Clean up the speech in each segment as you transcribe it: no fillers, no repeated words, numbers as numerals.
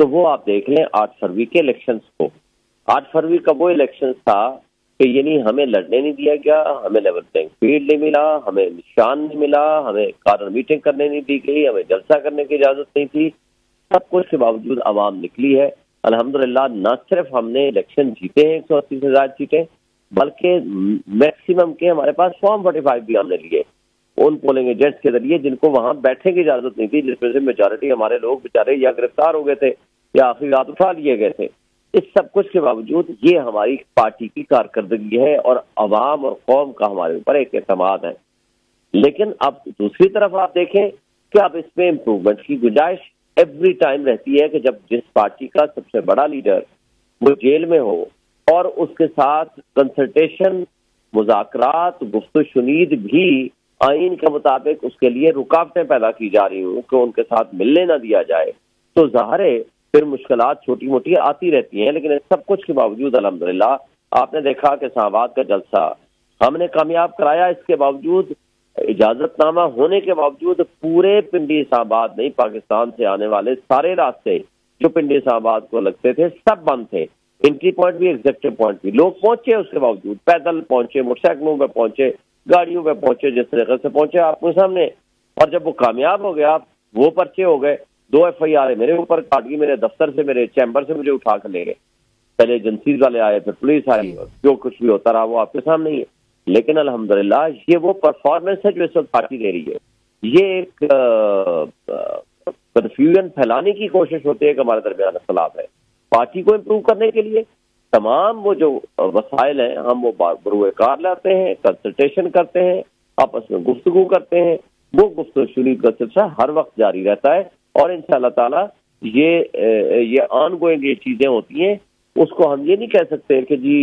تو وہ آپ دیکھ لیں 8 فروری کے الیکشنز کو. 8 فروری کا وہ الیکشن تھا کہ یعنی ہمیں لڑنے نہیں دیا گیا, ہمیں لیول پلینگ فیلڈ نہیں ملا, ہمیں نشان نہیں ملا, ہمیں کارنر میٹنگ کرنے نہیں دی گئی, ہمیں جلسہ کرنے کی اجازت نہیں تھی. سب کچھ کے باوجود عوام نکلی ہے. الحمدللہ نہ صرف ہم نے الیکشن جیتے ہیں 180 سے زیادہ سیٹیں, بلکہ میکسیمم کے ہمارے پاس فارم 45 بھی ہم نے لیے ان پولنگ ایجنٹس کے ذریعے جن کو وہاں بیٹھنے کی اجازت نہیں تھی, جس میں سے میجارٹی ہمارے لوگ بیچارے یا گرفتار ہو گئے تھے یا آخری رات اٹھا لیے گئے تھے. اس سب کچھ کے باوجود یہ ہماری پارٹی کی کارکردگی ہے اور عوام اور قوم کا ہمارے اوپر ایک اعتماد ہے. لیکن اب دوسری طرف آپ دیکھیں کہ اب اس میں امپروومنٹ کی گنجائش ایوری ٹائم رہتی ہے کہ جب جس پارٹی کا سب سے بڑا لیڈر وہ جیل میں ہو اور اس کے ساتھ کنسلٹیشن, مذاکرات, گفت و شنید بھی آئین کے مطابق اس کے لیے رکاوٹیں پیدا کی جا رہی ہوں کہ ان کے ساتھ ملنے نہ دیا جائے, تو ظاہر ہے پھر مشکلات چھوٹی موٹی آتی رہتی ہیں. لیکن اس سب کچھ کے باوجود الحمدللہ آپ نے دیکھا کہ اسلام آباد کا جلسہ ہم نے کامیاب کرایا. اس کے باوجود اجازت نامہ ہونے کے باوجود پورے پنڈی اسلام آباد نہیں, پاکستان سے آنے والے سارے راستے جو پنڈی اسلام آباد کو لگتے تھے سب بند تھے. انٹری پوائنٹ بھی, ایگزیکٹو پوائنٹ بھی. لوگ پہنچے اس کے باوجود, پیدل پہنچے, موٹر سائیکلوں پہ پہنچے, گاڑیوں پہ پہنچے, جس طریقے سے پہنچے آپ کے سامنے. اور جب وہ کامیاب ہو گیا, وہ پرچے ہو گئے, 2 FIR میرے اوپر کاٹ گئی, میرے دفتر سے, میرے چیمبر سے مجھے اٹھا کر لے گئے. پہلے ایجنسیز والے آئے, پھر پولیس آئی, جو کچھ بھی ہوتا رہا وہ آپ کے سامنے ہی ہے. لیکن الحمدللہ یہ وہ پرفارمنس ہے جو اس وقت پارٹی دے رہی ہے. یہ ایک کنفیوژن پھیلانے کی کوشش ہوتی ہے کہ ہمارے درمیان اختلاف ہے. پارٹی کو امپروو کرنے کے لیے تمام وہ جو وسائل ہیں ہم وہ بروئے کار لاتے ہیں, کنسلٹیشن کرتے ہیں, آپس میں گفتگو کرتے ہیں. وہ گفتگو شنید کا سلسلہ ہر وقت جاری رہتا ہے اور انشاءاللہ تعالی یہ آن گوئنگ یہ چیزیں ہوتی ہیں. اس کو ہم یہ نہیں کہہ سکتے کہ جی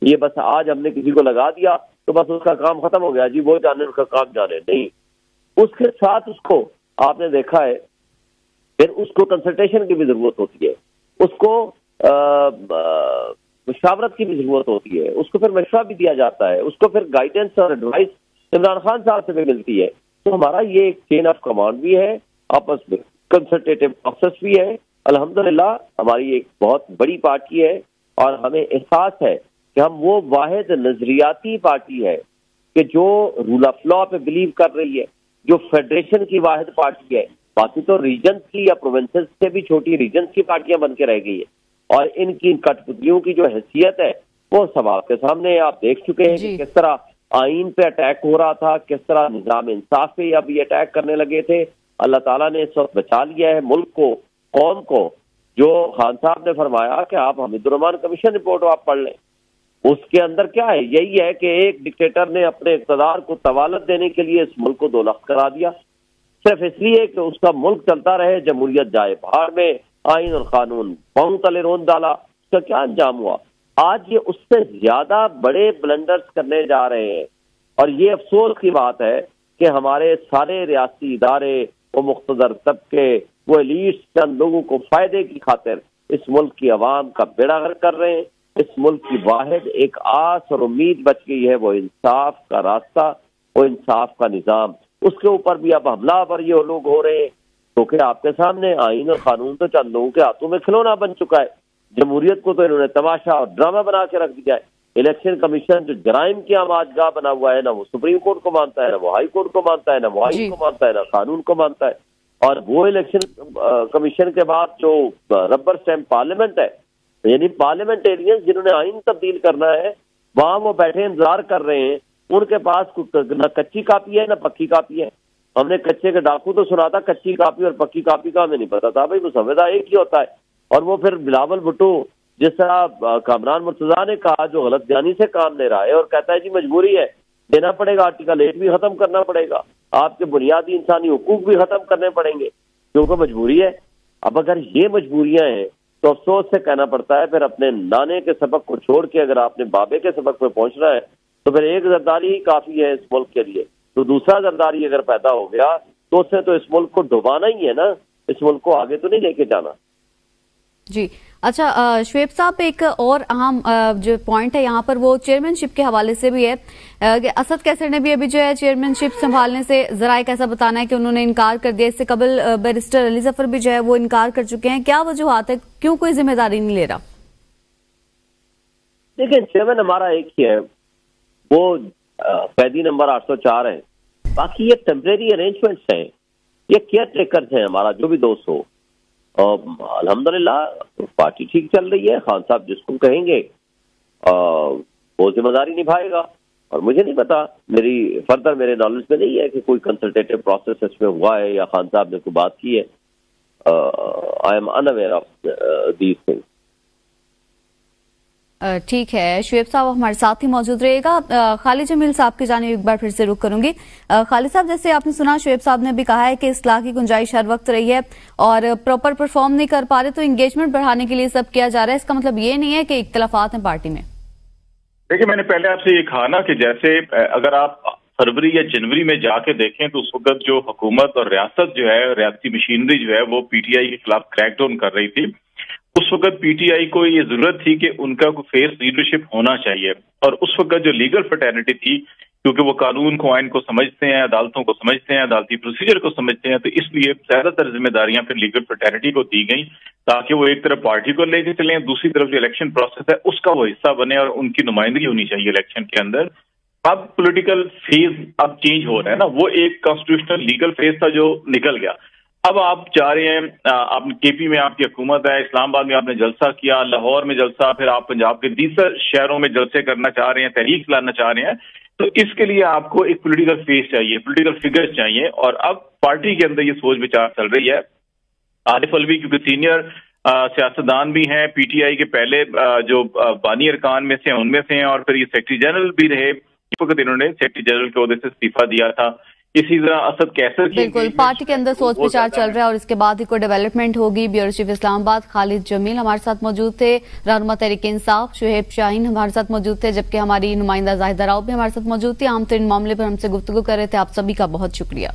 یہ بس آج ہم نے کسی کو لگا دیا تو بس اس کا کام ختم ہو گیا, جی وہ جانے اس کا کام جانے. نہیں, اس کے ساتھ اس کو آپ نے دیکھا ہے پھر اس کو کنسلٹیشن کی بھی ضرورت ہوتی ہے, اس کو مشاورت کی بھی ضرورت ہوتی ہے, اس کو پھر مشورہ بھی دیا جاتا ہے, اس کو پھر گائیڈنس اور ایڈوائس عمران خان صاحب سے بھی ملتی ہے. تو ہمارا یہ ایک چین آف کمانڈ بھی ہے, آپس میں کنسلٹیٹو پروسیس بھی ہے. الحمدللہ ہماری ایک بہت بڑی پارٹی ہے اور ہمیں احساس ہے کہ ہم وہ واحد نظریاتی پارٹی ہے کہ جو رول آف لا پہ بلیو کر رہی ہے, جو فیڈریشن کی واحد پارٹی ہے. باقی تو ریجنز کی یا پروونسز سے بھی چھوٹی ریجنز کی پارٹیاں بن کے رہ گئی ہے اور ان کی کٹ پتلیوں کی جو حیثیت ہے وہ سب آپ کے سامنے آپ دیکھ چکے ہیں کہ کس طرح آئین پہ اٹیک ہو رہا تھا, کس طرح نظام انصاف پہ اب یہ اٹیک کرنے لگے تھے. اللہ تعالیٰ نے اس وقت بچا لیا ہے ملک کو, قوم کو. جو خان صاحب نے فرمایا کہ آپ حمید الرحمان کمیشن رپورٹ آپ پڑھ لیں, اس کے اندر کیا ہے, یہی ہے کہ ایک ڈکٹیٹر نے اپنے اقتدار کو طوالت دینے کے لیے اس ملک کو 2 لخت کرا دیا, صرف اس لیے کہ اس کا ملک چلتا رہے, جمہوریت جائے بہار میں, آئین اور قانون پاؤں تلے رون ڈالا. اس کا کیا انجام ہوا؟ آج یہ اس سے زیادہ بڑے بلنڈرز کرنے جا رہے ہیں اور یہ افسوس کی بات ہے کہ ہمارے سارے ریاستی ادارے, وہ مقتدر طبقے, وہ ایلیٹس چند لوگوں کو فائدے کی خاطر اس ملک کی عوام کا بیڑا غرق کر رہے ہیں. اس ملک کی واحد ایک آس اور امید بچ گئی ہے, وہ انصاف کا راستہ, وہ انصاف کا نظام. اس کے اوپر بھی اب حملہ پر یہ لوگ ہو رہے ہیں کیونکہ آپ کے سامنے آئین اور قانون تو چند لوگوں کے ہاتھوں میں کھلونا بن چکا ہے. جمہوریت کو تو انہوں نے تماشا اور ڈرامہ بنا کے رکھ دیا ہے. الیکشن کمیشن جو جرائم کی آماج گاہ بنا ہوا ہے, نہ وہ سپریم کورٹ کو مانتا ہے, نہ وہ ہائی کورٹ کو مانتا ہے, نہ وہ آئین کو مانتا ہے, نہ قانون کو مانتا ہے. اور وہ الیکشن کمیشن کے بعد جو ربر اسٹیمپ پارلیمنٹ ہے, یعنی پارلیمنٹیرینز جنہوں نے آئین تبدیل کرنا ہے, وہاں وہ بیٹھے انتظار کر رہے ہیں. ان کے پاس نہ کچی کاپی ہے نہ پکی کاپی ہے. ہم نے کچے کے ڈاکو تو سنا تھا, کچی کاپی اور پکی کاپی کا ہمیں نہیں پتا تھا. بھائی مسودہ ایک ہی ہوتا ہے. اور وہ پھر بلاول بھٹو جس طرح کامران مرتضیٰ نے کہا, جو غلط جانی سے کام لے رہا ہے اور کہتا ہے جی مجبوری ہے, دینا پڑے گا, آرٹیکل 8 بھی ختم کرنا پڑے گا, آپ کے بنیادی انسانی حقوق بھی ختم کرنے پڑیں گے کیونکہ مجبوری ہے. اب اگر یہ مجبوریاں ہیں تو افسوس سے کہنا پڑتا ہے پھر اپنے نانے کے سبق کو چھوڑ کے اگر آپ نے بابے کے سبق پہ پہنچنا ہے تو پھر ایک زرداری ہی کافی ہے اس ملک کے لیے. تو دوسرا زرداری اگر پیدا ہو گیا تو اس سے تو اس ملک کو ڈبانا ہی ہے نا, اس ملک کو آگے تو نہیں لے کے جانا. جی اچھا شعیب صاحب، ایک اور اہم جو پوائنٹ ہے یہاں پر وہ چیئرمین شپ کے حوالے سے بھی ہے کہ اسد کیسر نے بھی ابھی جو ہے چیئرمین شپ سنبھالنے سے ذرائع کا ایسا بتانا ہے کہ انہوں نے انکار کر دیا. اس سے قبل بیرسٹر علی ظفر بھی جو ہے وہ انکار کر چکے ہیں. کیا وجوہات ہے، کیوں کوئی ذمہ داری نہیں لے رہا؟ دیکھیں چیئرمین ہمارا ایک ہی ہے، وہ قیدی نمبر 804 ہے. باقی یہ ٹیمپریری ارینجمنٹس ہیں، یہ کیئر ٹیکرز ہیں. ہمارا جو بھی دوست ہو، الحمدللہ پارٹی ٹھیک چل رہی ہے. خان صاحب جس کو کہیں گے وہ ذمہ داری نبھائے گا. اور مجھے نہیں پتا، میرے نالج میں نہیں ہے کہ کوئی کنسلٹیٹو پروسیس اس میں ہوا ہے یا خان صاحب نے کوئی بات کی ہے. I am unaware of these things. ٹھیک ہے، شعیب صاحب ہمارے ساتھ ہی موجود رہے گا. خالد جمیل صاحب کی جانب ایک بار پھر سے رخ کروں گی. خالد صاحب، جیسے آپ نے سنا شعیب صاحب نے بھی کہا ہے کہ اصلاح کی گنجائش ہر وقت رہی ہے اور پراپر پرفارم نہیں کر پا رہے تو انگیجمنٹ بڑھانے کے لیے سب کیا جا رہا ہے. اس کا مطلب یہ نہیں ہے کہ اختلافات ہیں پارٹی میں. دیکھیں میں نے پہلے آپ سے یہ کہا نا کہ جیسے اگر آپ فروری یا جنوری میں جا کے دیکھیں تو اس وقت جو حکومت اور ریاست جو ہے، ریاستی مشینری جو ہے وہ پی ٹی آئی کے خلاف کریک ڈاؤن کر رہی تھی. اس وقت پی ٹی آئی کو یہ ضرورت تھی کہ ان کا کوئی فیس لیڈرشپ ہونا چاہیے. اور اس وقت جو لیگل فرٹرنیٹی تھی، کیونکہ وہ قانون کو، آئین کو سمجھتے ہیں، عدالتوں کو سمجھتے ہیں، عدالتی پروسیجر کو سمجھتے ہیں، تو اس لیے زیادہ تر ذمہ داریاں پھر لیگل فرٹرنیٹی کو دی گئیں تاکہ وہ ایک طرف پارٹی کو لے کے چلیں، دوسری طرف جو الیکشن پروسیس ہے اس کا وہ حصہ بنے اور ان کی نمائندگی ہونی چاہیے الیکشن کے اندر. اب پولیٹیکل فیز اب چینج ہو رہا ہے نا، وہ ایک کانسٹیٹیوشنل لیگل فیز تھا جو نکل گیا. اب آپ چاہ رہے ہیں، آپ کے پی میں آپ کی حکومت ہے، اسلام آباد میں آپ نے جلسہ کیا، لاہور میں جلسہ، پھر آپ پنجاب کے 20 شہروں میں جلسے کرنا چاہ رہے ہیں، تحریک لانا چاہ رہے ہیں. تو اس کے لیے آپ کو ایک پولیٹیکل فیس چاہیے، پولیٹیکل فگر چاہیے. اور اب پارٹی کے اندر یہ سوچ بچار چل رہی ہے. عارف الوی کیونکہ سینئر سیاستدان بھی ہیں، پی ٹی آئی کے پہلے جو بانی ارکان میں سے ان میں سے ہیں، اور پھر یہ سیکرٹری جنرل بھی رہے. اس وقت انہوں نے سیکرٹری جنرل کے عہدے سے استعفیٰ دیا تھا. اسی طرح اسد کیسر کی بالکل پارٹی کے اندر سوچ بچار چل رہا ہے اور اس کے بعد ہی کوئی ڈیولپمنٹ ہوگی. بیورو چیف اسلام آباد خالد جمیل ہمارے ساتھ موجود تھے، رہنما تحریک انصاف شعیب شاہین ہمارے ساتھ موجود تھے، جبکہ ہماری نمائندہ زاہدہ راؤ بھی ہمارے ساتھ موجود تھی. عام ترین معاملے پر ہم سے گفتگو کر رہے تھے. آپ سبھی کا بہت شکریہ.